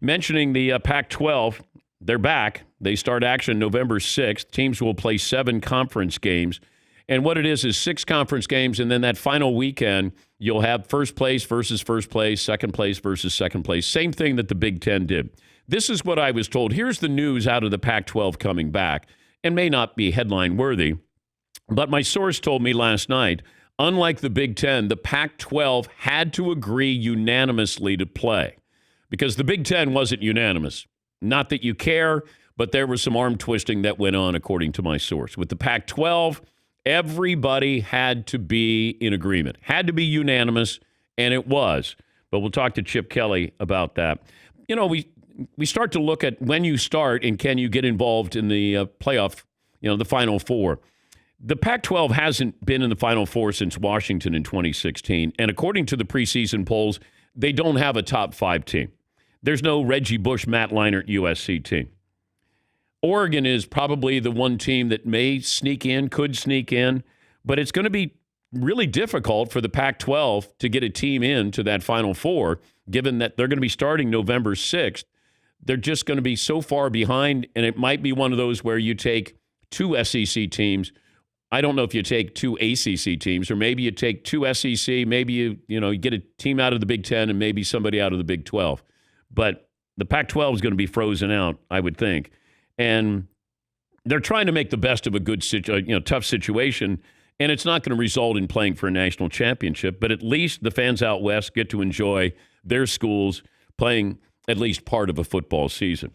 Mentioning the Pac-12, they're back. They start action November 6th. Teams will play 7 conference games. And what it is 6 conference games, and then that final weekend, you'll have first place versus first place, second place versus second place. Same thing that the Big Ten did. This is what I was told. Here's the news out of the Pac-12 coming back, and may not be headline worthy, but my source told me last night, unlike the Big Ten, the Pac-12 had to agree unanimously to play because the Big Ten wasn't unanimous. Not that you care, but there was some arm twisting that went on, according to my source. With the Pac-12, everybody had to be in agreement, had to be unanimous, and it was. But we'll talk to Chip Kelly about that. You know, we start to look at when you start and can you get involved in the playoff, the Final Four. The Pac-12 hasn't been in the Final Four since Washington in 2016, and according to the preseason polls, they don't have a top 5 team. There's no Reggie Bush, Matt Leinart USC team. Oregon is probably the one team that may sneak in, could sneak in, but it's going to be really difficult for the Pac-12 to get a team into that Final Four, given that they're going to be starting November 6th. They're just going to be so far behind, and it might be one of those where you take 2 SEC teams. I don't know if you take 2 ACC teams, or maybe you take 2 SEC, maybe you get a team out of the Big Ten and maybe somebody out of the Big 12. But the Pac-12 is going to be frozen out, I would think. And they're trying to make the best of a good, tough situation, and it's not going to result in playing for a national championship. But at least the fans out west get to enjoy their schools playing at least part of a football season.